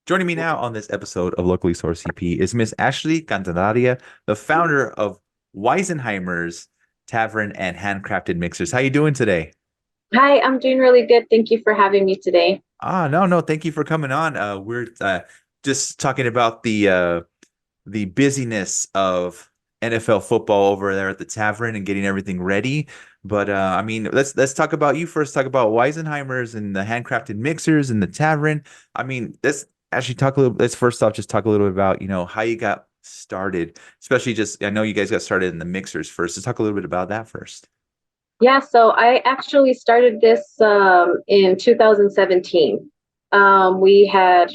Joining me now on this episode of Locally Sourced CP is Miss Ashlee Candelaria, the founder of Wisenheimers Tavern and Handcrafted Mixers. How you doing today? Hi, I'm doing really good. Thank you for having me today. No. Thank you for coming on. We're just talking about the busyness of NFL football over there at the tavern and getting everything ready. But I mean, let's talk about you first. Talk about Weisenheimers and the handcrafted mixers and the tavern. I mean, let's actually talk a little. Let's first off just talk a little bit about how you got started, especially just I know you guys got started in the mixers first. Let's talk a little bit about that first. Yeah, so I actually started this in 2017. We had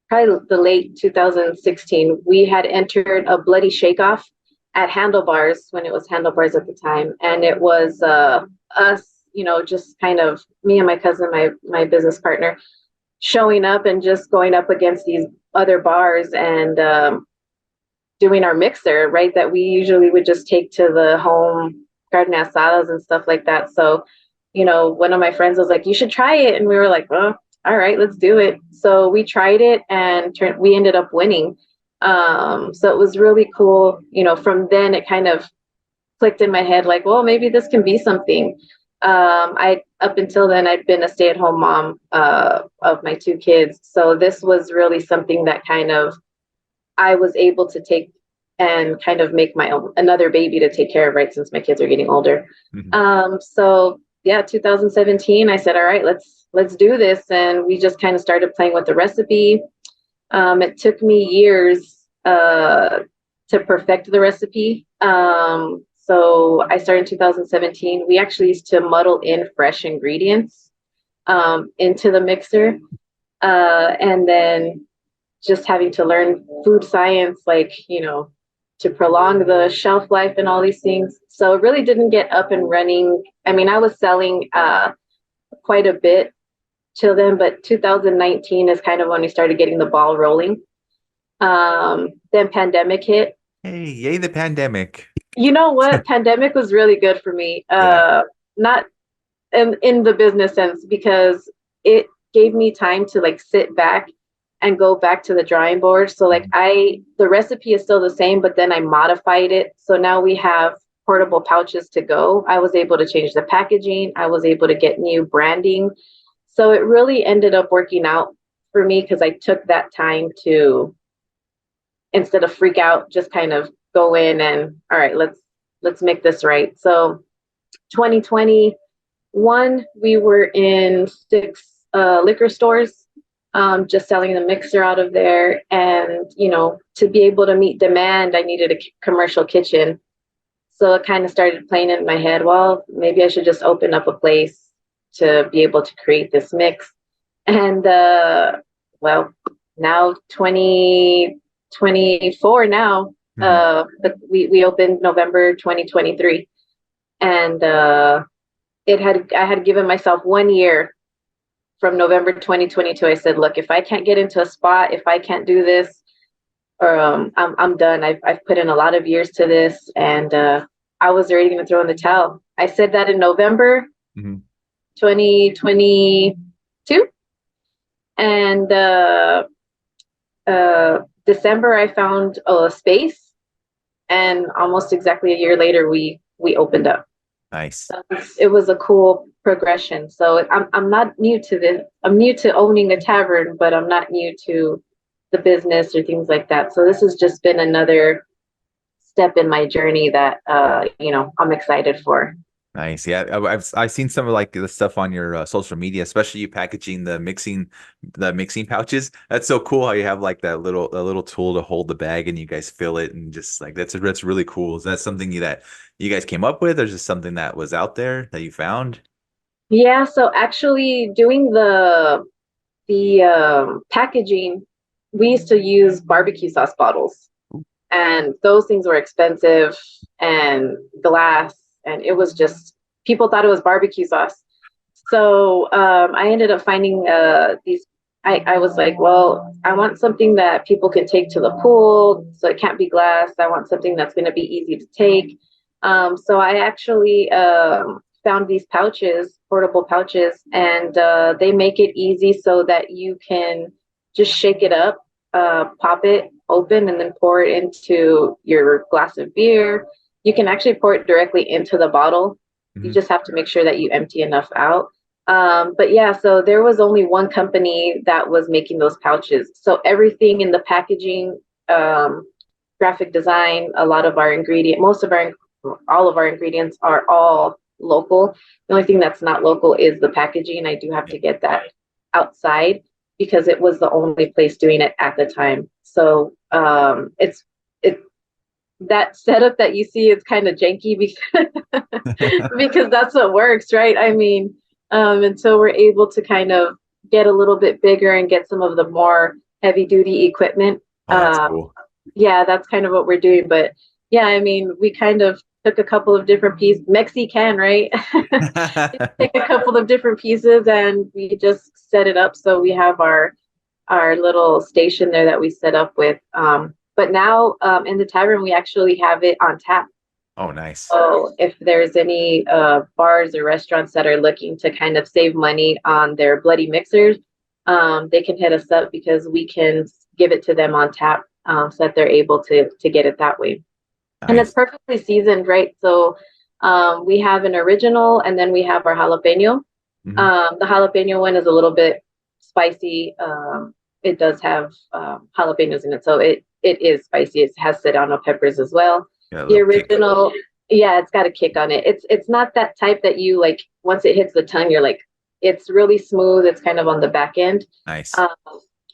probably the late 2016. We had entered a bloody shake-off at Handlebars when it was Handlebars at the time, and it was us, just kind of me and my cousin, my business partner, showing up and just going up against these other bars and doing our mixer, right? That we usually would just take to the home carne asadas and stuff like that. So, one of my friends was like, "You should try it," and we were like, "Well, all right, let's do it." So we tried it, and we ended up winning. So it was really cool. From then it kind of clicked in my head, like, well, maybe this can be something. I Up until then I'd been a stay-at-home mom of my two kids, so this was really something that kind of I was able to take and kind of make my own another baby to take care of, right? Since my kids are getting older. Mhm. So yeah, 2017, I said, all right, let's do this. And we just kind of started playing with the recipe. It took me years to perfect the recipe. So I started in 2017. We actually used to muddle in fresh ingredients into the mixer. And then just having to learn food science, like, to prolong the shelf life and all these things. So it really didn't get up and running. I mean, I was selling quite a bit till then, but 2019 is kind of when we started getting the ball rolling. Then pandemic hit. Hey, yay the pandemic. You know what? Pandemic was really good for me. Yeah. Not in the business sense, because it gave me time to like sit back and go back to the drawing board. So like the recipe is still the same, but then I modified it. So now we have portable pouches to go. I was able to change the packaging. I was able to get new branding. So it really ended up working out for me because I took that time to, instead of freak out, just kind of go in and all right, let's make this right. So 2021, we were in six liquor stores, just selling the mixer out of there. And, to be able to meet demand, I needed a commercial kitchen. So it kind of started playing in my head, well, maybe I should just open up a place to be able to create this mix. And, well, now 2024 now, Mhm. but we opened November 2023. And I had given myself 1 year from November 2022. I said, look, if I can't get into a spot, if I can't do this, or I'm done. I've put in a lot of years to this, and I was ready to throw in the towel. I said that in November Mhm. 2022, and December I found a space, and almost exactly a year later we opened up. Nice. So it was a cool progression. So I'm not new to this. I'm new to owning a tavern, but I'm not new to the business or things like that. So this has just been another step in my journey that I'm excited for. Nice. Yeah, I've seen some of like the stuff on your social media, especially you packaging the mixing pouches. That's so cool how you have like that little tool to hold the bag and you guys fill it and just like that's really cool. Is that something that you guys came up with, or just something that was out there that you found? Yeah. So actually, doing the packaging, we used to use barbecue sauce bottles, and those things were expensive and glass, and it was just people thought it was barbecue sauce. So I ended up finding these. I was like, well, I want something that people can take to the pool, so it can't be glass. I want something that's going to be easy to take. So I actually found these pouches, portable pouches, and they make it easy so that you can just shake it up, pop it open, and then pour it into your glass of beer. You can actually pour it directly into the bottle. You Mhm. just have to make sure that you empty enough out. But yeah, so there was only one company that was making those pouches. So everything in the packaging, graphic design, a lot of our ingredient, most of our, all of our ingredients are all local. The only thing that's not local is the packaging. I do have Yeah. to get that outside because it was the only place doing it at the time. So it that setup that you see is kind of janky because because that's what works, right? I mean, until we're able to kind of get a little bit bigger and get some of the more heavy duty equipment. Oh, that's Um, cool. yeah, that's kind of what we're doing. But yeah, I mean, we kind of took a couple of different pieces, Mexican, right? Take a couple of different pieces and we just set it up. So we have our little station there that we set up with. But now in the tavern, we actually have it on tap. Oh, nice. So if there's any bars or restaurants that are looking to kind of save money on their bloody mixers, they can hit us up because we can give it to them on tap, so that they're able to get it that way. And it's Nice. perfectly seasoned, right? So we have an original and then we have our jalapeno. Mhm. The jalapeno one is a little bit spicy. It does have jalapenos in it, so it is spicy. It has Sedano peppers as well. Got a The little kick. original, yeah, it's got a kick on it. It's not that type that you like once it hits the tongue, you're like, it's really smooth. It's kind of on the back end. Nice. Um,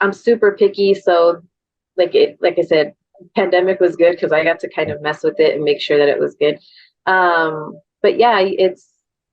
I'm super picky, so like I said, pandemic was good because I got to kind of mess with it and make sure that it was good. But yeah, it's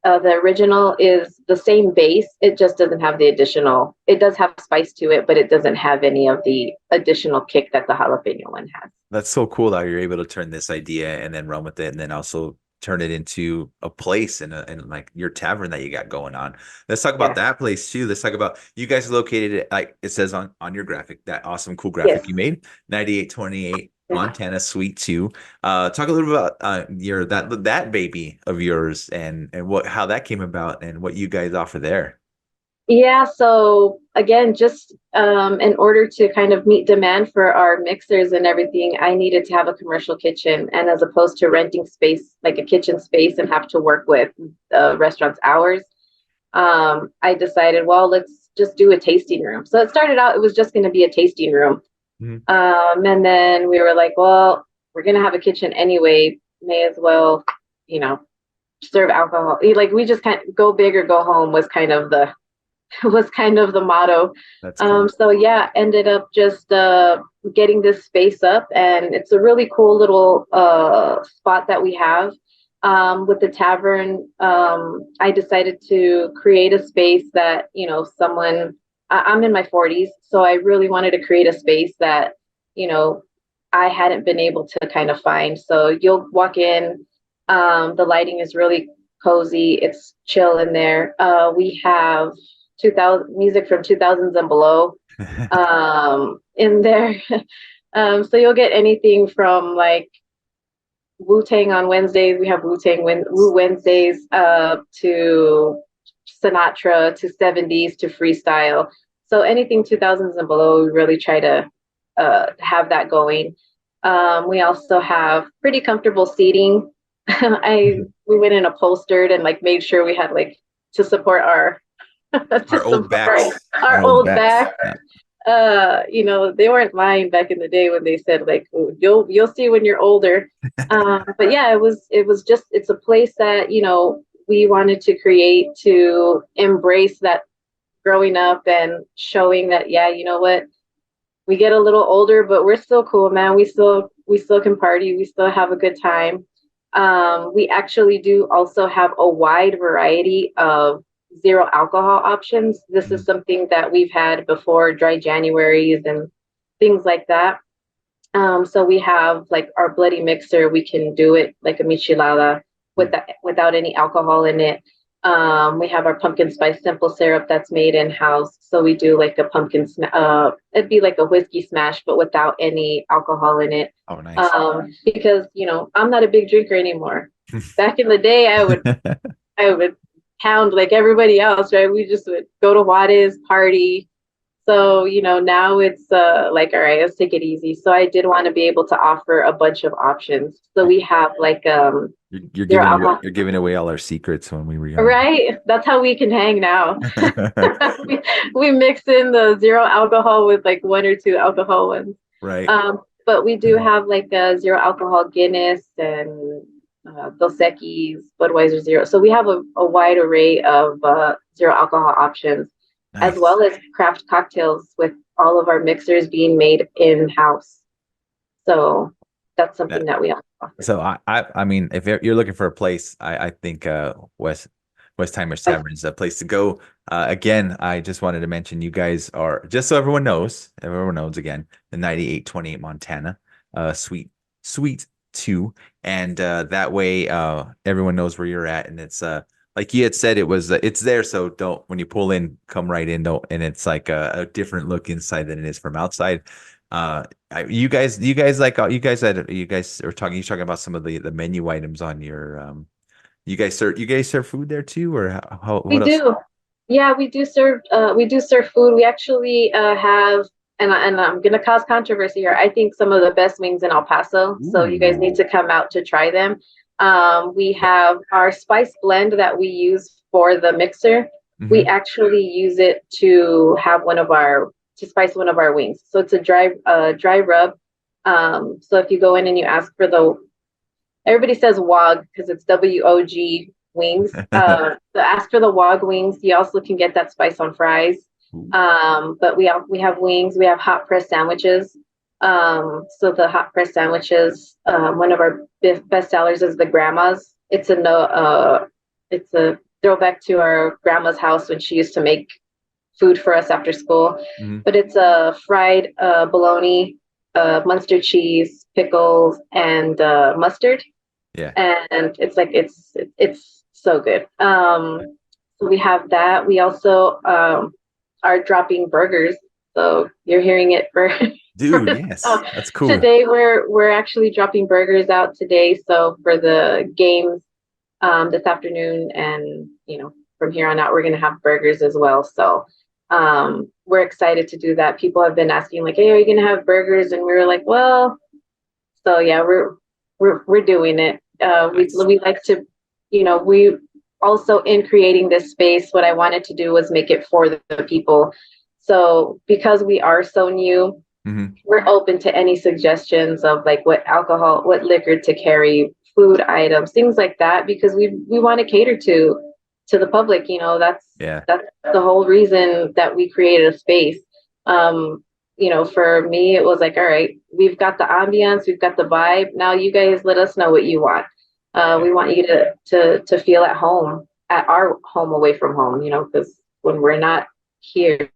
the original is the same base. It just doesn't have the additional. It does have spice to it, but it doesn't have any of the additional kick that the jalapeno one has. That's so cool that you're able to turn this idea and then run with it and then also turn it into a place and like your tavern that you got going on. Let's talk about Yeah. that place too. Let's talk about you guys located it like it says on your graphic, that awesome cool graphic Yes. you made, 9828 Yeah. Montana Suite 2. Talk a little bit about your that baby of yours and what how that came about and what you guys offer there. Yeah, so again, just in order to kind of meet demand for our mixers and everything, I needed to have a commercial kitchen. And as opposed to renting space, like a kitchen space, and have to work with the restaurant's hours, I decided, well, let's just do a tasting room. So it started out, it was just going to be a tasting room. Mhm. And then we were like, well, we're going to have a kitchen anyway, may as well, you know, serve alcohol. Like we just kind of go big or go home was kind of the was kind of the motto. That's cool. So yeah, ended up just getting this space up, and it's a really cool little spot that we have with the tavern. I decided to create a space that someone. I'm in my 40s, so I really wanted to create a space that you know I hadn't been able to kind of find. So you'll walk in. The lighting is really cozy. It's chill in there. We have 2000 music from 2000s and below in there. So you'll get anything from like Wu-Tang on Wednesdays. We have Wu Wednesdays to Sinatra to 70s to freestyle. So anything 2000s and below, we really try to have that going. We also have pretty comfortable seating. I we went in upholstered and like made sure we had like to support our to Our old support backs. Our our old old backs. back. They weren't lying back in the day when they said like, "Oh, you'll see when you're older." But yeah, it was just it's a place that we wanted to create to embrace that growing up and showing that yeah, you know what, we get a little older, but we're still cool, man. We still can party. We still have a good time. We actually do also have a wide variety of zero alcohol options. This is Mhm. something that we've had before dry Januaries and things like that. So we have like our bloody mixer. We can do it like a michelada without any alcohol in it. We have our pumpkin spice simple syrup that's made in house. So we do like a it'd be like a whiskey smash, but without any alcohol in it. Oh, nice. Because I'm not a big drinker anymore. Back in the day, I would pound like everybody else, right? We just would go to Juarez, party, So, now it's like, all right, let's take it easy. So I did want to be able to offer a bunch of options. So we have like You're zero giving away alcohol, you're giving away all our secrets when we were young. right? That's how we can hang now. we, we mix in the zero alcohol with like one or two alcohol ones. Right. But we do have like a zero alcohol Guinness and Dos Equis, Budweiser Zero. So we have a wide array of zero alcohol options, as Nice. well as craft cocktails with all of our mixers being made in house. So that's something That, that we offer. so I mean, if you're looking for a place, I think Westheimer's Like, Tavern is a place to go. Again, I just wanted to mention you guys are, just so everyone knows again, the 9828 Montana, Suite 2. And that way everyone knows where you're at. And it's like you had said, it's there. So don't, when you pull in, come right in. Don't, and it's like a different look inside than it is from outside. You guys are talking. You're talking about some of the menu items on your. You guys serve food there too, or we what else? do. Yeah, we do serve food. We actually have, and I'm gonna cause controversy here. I think some of the best wings in El Paso. So you guys need Ooh. to come out to try them. We have our spice blend that we use for the mixer. We Hmm. actually use it to spice one of our wings. So it's a dry rub. So if you go in and you ask for everybody says WOG because it's WOG wings. So ask for the WOG wings. You also can get that spice on fries. Ooh. But we have wings. We have hot press sandwiches. So the hot press sandwiches, one of our best sellers is the grandma's. It's a throwback to our grandma's house when she used to make food for us after school. Hmm. But it's a fried bologna, Munster cheese, pickles, and mustard, Yeah. and it's so good. So we have that. We also are dropping burgers. So you're hearing it for Dude, yes. oh, That's cool. today. We're actually dropping burgers out today. So for the games this afternoon, and from here on out, we're gonna have burgers as well. So we're excited to do that. People have been asking like, "Hey, are you gonna have burgers?" And we were like, "Well." So yeah, we're doing it. Nice. We like to, we also, in creating this space, what I wanted to do was make it for the people. So because we are so new, Hmm. we're open to any suggestions of like what liquor to carry, food items, things like that, because we want to cater to the public. Yeah. That's the whole reason that we created a space. Um, for me, it was like, all right, we've got the ambiance, we've got the vibe. Now you guys let us know what you want. Yeah. We want you to feel at home, at our home away from home, because when we're not here.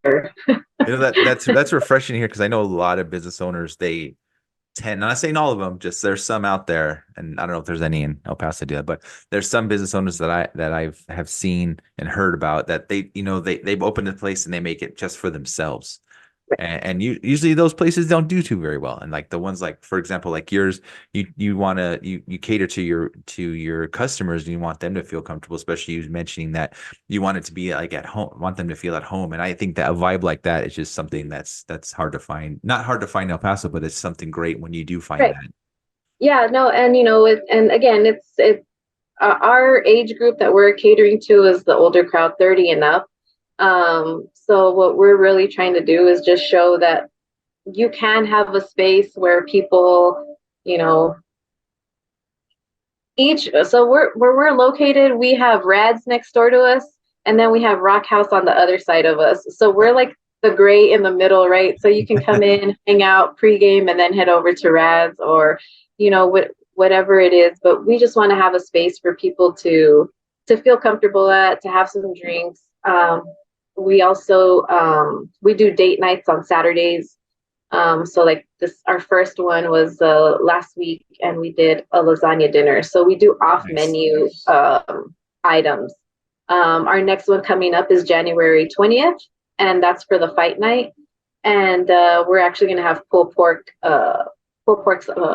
You know that's refreshing here because I know a lot of business owners they tend, not saying all of them, just there's some out there, and I don't know if there's any in El Paso do that, but there's some business owners that I've have seen and heard about that they've opened a place and they make it just for themselves. And usually those places don't do too very well. And like the ones like, for example, like yours, you want to you cater to your customers and you want them to feel comfortable, especially you mentioning that you want it to be like at home, want them to feel at home. And I think that a vibe like that is just something that's hard to find, not hard to find in El Paso, but it's something great when you do find Right. that. Yeah, no, and and again, it's our age group that we're catering to is the older crowd, 30 and up. So what we're really trying to do is just show that you can have a space where people, you know, so where we're located, we have Rads next door to us, and then we have Rock House on the other side of us. So we're Right. like the gray in the middle, right? So you can come in, hang out pregame, and then head over to Rads, or whatever it is. But we just want to have a space for people to feel comfortable at, to have some drinks. We also we do date nights on Saturdays. So like our first one was last week, and we did a lasagna dinner. So we do off Nice. menu items. Our next one coming up is January 20th, and that's for the fight night. And we're actually going to have pulled pork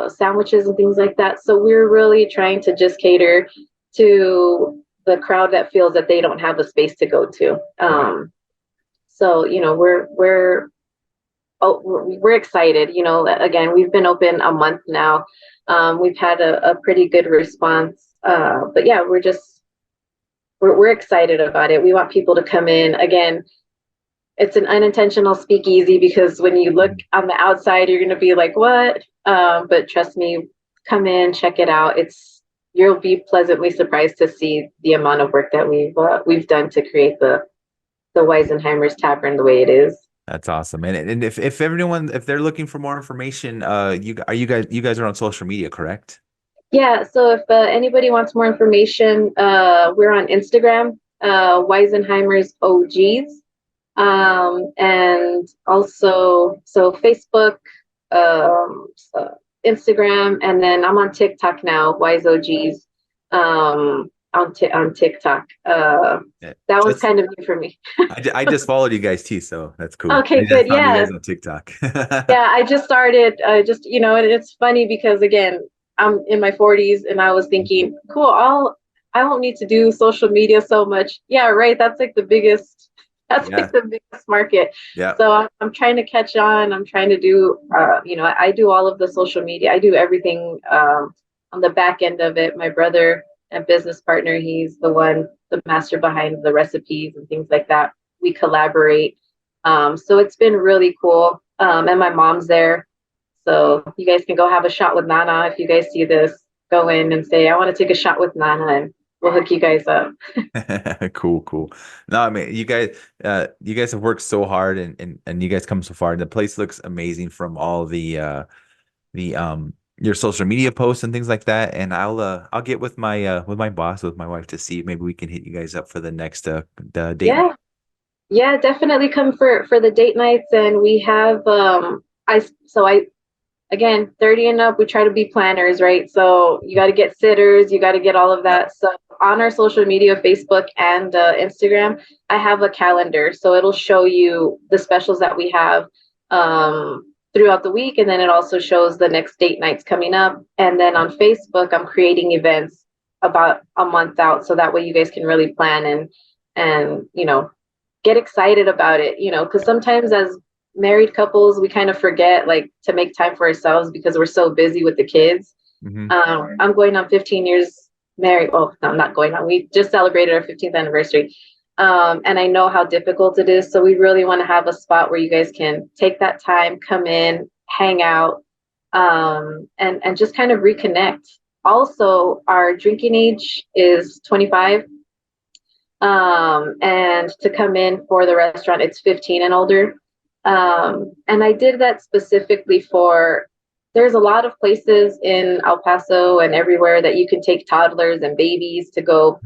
sandwiches and things like that. So we're really trying to just cater to the crowd that feels that they don't have a space to go to. Right. So, we're excited. Again, we've been open a month now. We've had a pretty good response. But yeah, we're excited about it. We want people to come in. Again, it's an unintentional speakeasy because when you look on the outside, you're going to be like, what? But trust me, come in, check it out. You'll be pleasantly surprised to see the amount of work that we've done to create the Wisenheimers Tavern the way it is. That's awesome. And if everyone, if they're looking for more information, you guys are on social media, correct? Yeah, so if anybody wants more information, we're on Instagram, Wisenheimers OGs, and also so Facebook, Instagram, and then I'm on TikTok now, Wise OGs, on TikTok. Yeah. That was That's kind of new for me. I just followed you guys too, so that's cool. Okay, I just good. found you Yeah, guys on TikTok. yeah. I just started. And it's funny because again, I'm in my 40s, and I was thinking, cool. I won't need to do social media so much. Yeah, right. That's like the biggest. That's Yeah. like the biggest market. Yeah. So I'm trying to catch on. I'm trying to do. I do all of the social media. I do everything on the back end of it. My brother and business partner, he's the master behind the recipes and things like that. We collaborate. So it's been really cool. And my mom's there. So you guys can go have a shot with Nana. If you guys see this, go in and say, I want to take a shot with Nana, and we'll hook you guys up. Cool, cool. No, I mean you guys have worked so hard and you guys come so far. The place looks amazing from all the your social media posts and things like that. And I'll get with my boss, with my wife to see if maybe we can hit you guys up for the next the date night. Yeah. Yeah, definitely come for the date nights. And we have I again, 30 and up, we try to be planners, right? So you got to get sitters, you got to get all of Yep. that. So on our social media, Facebook and Instagram, I have a calendar. So it'll show you the specials that we have throughout the week. And then it also shows the next date nights coming up. And then on Facebook, I'm creating events about a month out. So that way you guys can really plan and get excited about it, because sometimes as married couples, we kind of forget like to make time for ourselves because we're so busy with the kids. Hmm. I'm going on 15 years married. Oh, no, I'm not going on. We just celebrated our 15th anniversary. And I know how difficult it is. So we really want to have a spot where you guys can take that time, come in, hang out, and just kind of reconnect. Also, our drinking age is 25. And to come in for the restaurant, it's 15 and older. And I did that specifically there's a lot of places in El Paso and everywhere that you can take toddlers and babies to go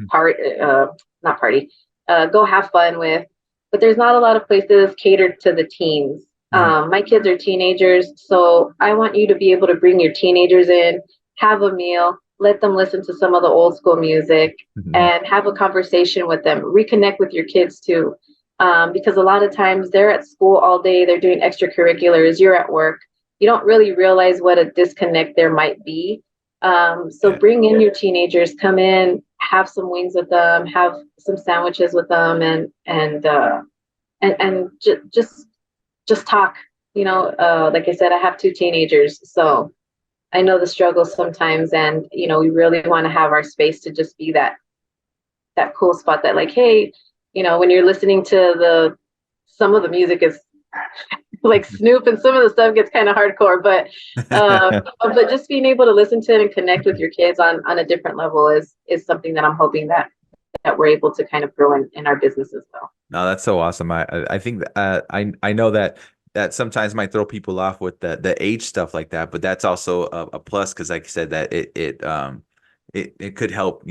not party, go have fun with. But there's not a lot of places catered to the teens. Hmm. My kids are teenagers, so I want you to be able to bring your teenagers in, have a meal, let them listen to some of the old school music, Hmm. and have a conversation with them. Reconnect with your kids too, because a lot of times they're at school all day, they're doing extracurriculars, you're at work. You don't really realize what a disconnect there might be. So Yeah. bring in your teenagers, come in, have some wings with them, have some sandwiches with them, and just talk. Like I said, I have two teenagers, so I know the struggle sometimes, and we really want to have our space to just be that cool spot that, like, hey, when you're listening to some of the music is like Snoop, and some of the stuff gets kind of hardcore, but just being able to listen to it and connect with your kids on a different level is something that I'm hoping that we're able to kind of grow in our business as well. No, that's so awesome. I think I know that sometimes might throw people off with the age stuff like that, but that's also a plus because, like I said, that it could help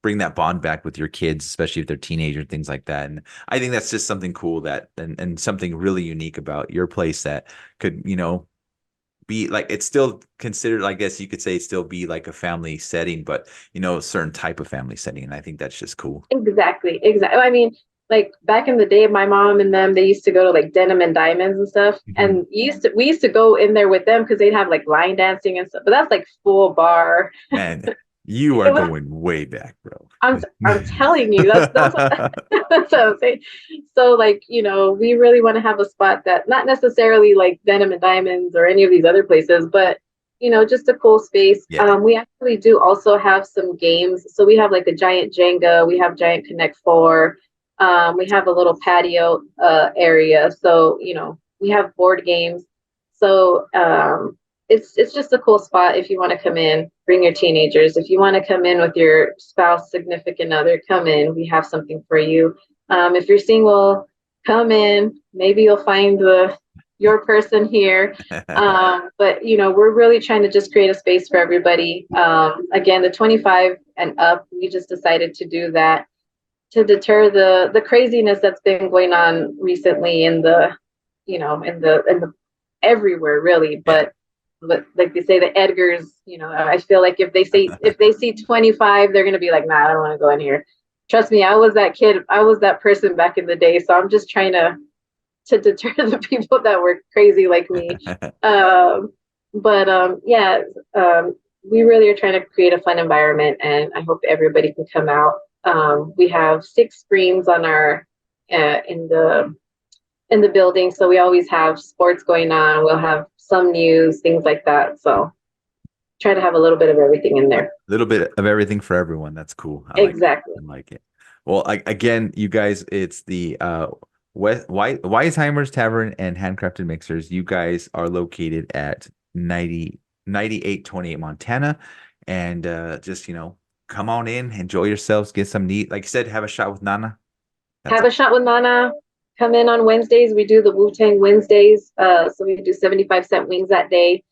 bring that bond back with your kids, especially if they're teenagers, things like that. And I think that's just something cool that and something really unique about your place that could be like it's still considered. I guess you could say still be like a family setting, but a certain type of family setting. And I think that's just cool. Exactly. I mean, like back in the day, my mom and them, they used to go to like Denim and Diamonds and stuff. Mhm. And we used to go in there with them because they'd have like line dancing and stuff. But that's like full bar. Man, you are It was going way back, bro. I'm telling you, that's what, that's what I'm saying. So like, we really want to have a spot that not necessarily like Denim and Diamonds or any of these other places, but just a cool space. Yeah. We actually do also have some games. So we have like a giant Jenga, we have giant Connect Four, we have a little patio area. So, we have board games. So it's just a cool spot if you want to come in, bring your teenagers. If you want to come in with your spouse, significant other, come in. We have something for you. If you're single, come in. Maybe you'll find your person here. But we're really trying to just create a space for everybody. Again, the 25 and up, we just decided to do that to deter the craziness that's been going on recently in the everywhere really. Yeah. But like they say, the Edgars, I feel like if they see 25, they're gonna be like, nah, I don't want to go in here. Trust me, I was that kid, I was that person back in the day. So I'm just trying to deter the people that were crazy like me. Yeah, we really are trying to create a fun environment, and I hope everybody can come out. We have 6 screens on our in the building, so we always have sports going on. We'll have some news, things like that. So try to have a little bit of everything in there. A little bit of everything for everyone. That's cool. I like it. Exactly. I like it. Well, again, you guys, it's the Wisenheimers Tavern and Handcrafted Mixers. You guys are located at 9828 Montana. And just, come on in, enjoy yourselves, get some neat, like you said, have a shot with Nana. That's Have a shot with Nana. Come in on Wednesdays. We do the Wu-Tang Wednesdays. So we do 75-cent wings that day.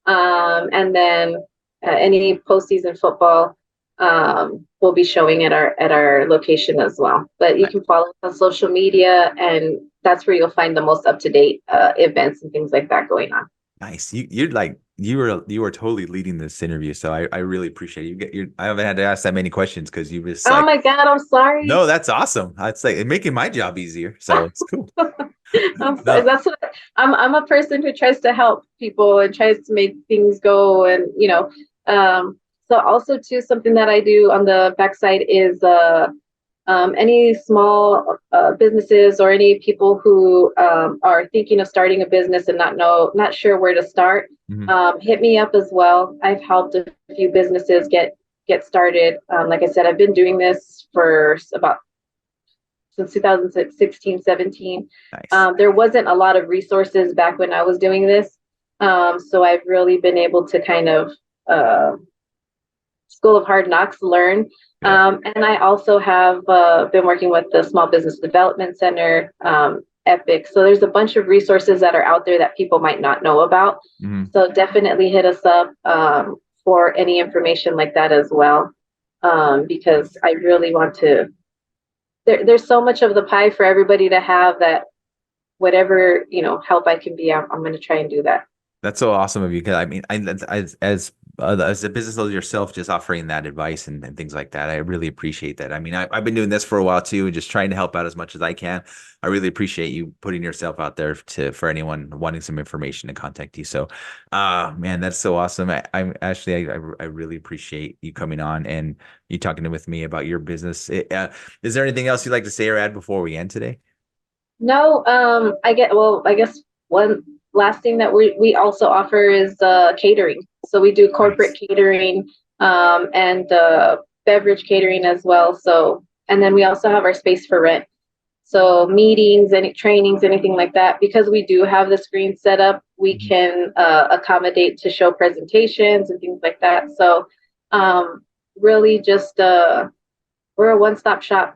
And then any postseason football will be showing at our location as well. But you can follow us on social media, and that's where you'll find the most up-to-date events and things like that going on. nice. You were totally leading this interview, so I really appreciate it. I haven't had to ask that many questions because you just Oh like, my God, I'm sorry. no, that's awesome. I'd say it making my job easier. So it's cool. I'm sorry. No, That's what I'm a person who tries to help people and tries to make things go, and so also too, something that I do on the backside is any small businesses or any people who are thinking of starting a business and not sure where to start. Hit me up as well. I've helped a few businesses get started. Like I said, I've been doing this for about since 2016, 17. nice. There wasn't a lot of resources back when I was doing this. So I've really been able to kind of School of Hard Knocks learn. Yeah. And I also have been working with the Small Business Development Center, Epic. So there's a bunch of resources that are out there that people might not know about. So definitely hit us up for any information like that as well. Because I really want to, there's so much of the pie for everybody to have that whatever, help I can be, I'm going to try and do that. That's so awesome of you. Because I mean, as a business owner yourself, just offering that advice and things like that, I really appreciate that. I mean, I've been doing this for a while too, and just trying to help out as much as I can. I really appreciate you putting yourself out there for anyone wanting some information to contact you. So, man, that's so awesome. I'm actually, I really appreciate you coming on and you talking with me about your business. Is there anything else you'd like to say or add before we end today? No, I guess one last thing that we also offer is catering. So we do corporate Nice. catering and beverage catering as well. So, and then we also have our space for rent. So meetings, any trainings, anything like that, because we do have the screen set up, we can accommodate to show presentations and things like that. So really just we're a one-stop shop.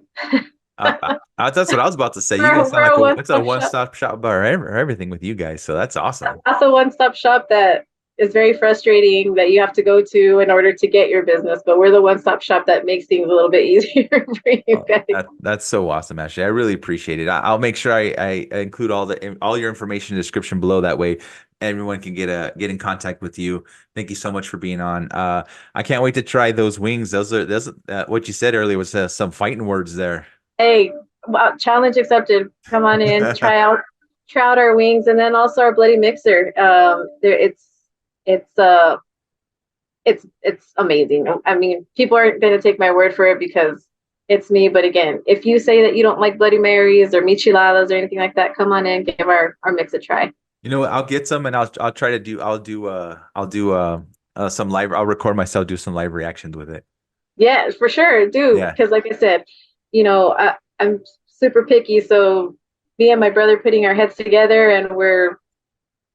That's what I was about to say. You guys sound We're like a it's a one-stop shop. one-stop shop bar everything with you guys. So that's awesome. That's a one-stop shop that is very frustrating that you have to go to in order to get your business, but we're the one-stop shop that makes things a little bit easier for you Oh, guys. that's so awesome, Ashley. I really appreciate it. I'll make sure I include all your information in the description below. That way, everyone can get in contact with you. Thank you so much for being on. I can't wait to try those wings. Those what you said earlier was some fighting words there. Hey, well, challenge accepted. Come on in, try out our wings, and then also our bloody mixer. It's it's amazing. I mean, people aren't going to take my word for it because it's me. But again, if you say that you don't like Bloody Marys or micheladas or anything like that, come on in, give our mix a try. You know what? I'll get some and I'll try to do I'll do some live I'll record myself do some live reactions with it. Yeah, for sure, do Yeah. because like I said, I'm super picky, so me and my brother putting our heads together, and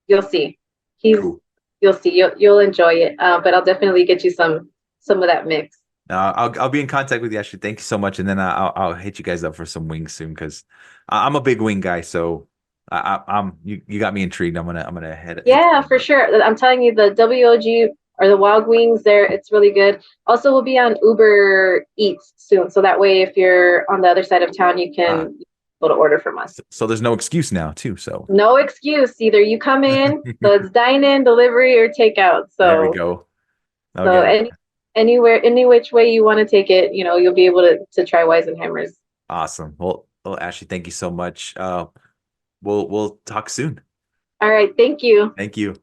you'll see. He's Cool. you'll see. You'll enjoy it. But I'll definitely get you some of that mix. I'll be in contact with you, Ashley. Thank you so much, and then I'll hit you guys up for some wings soon because I'm a big wing guy. So I'm you got me intrigued. I'm gonna hit Yeah, you for up. sure. I'm telling you, the WOG or the Wild Wings there, it's really good. Also, we'll be on Uber Eats soon, so that way, if you're on the other side of town, you Uh, can go to order from us. so there's no excuse now too. So No excuse. Either you come in, so it's dine in, delivery, or takeout. there we So go. so Okay, anywhere, any which way you want to take it, you'll be able to try Weisenheimers. awesome. Well, Ashley, thank you so much. We'll talk soon. All right, thank you. Thank you.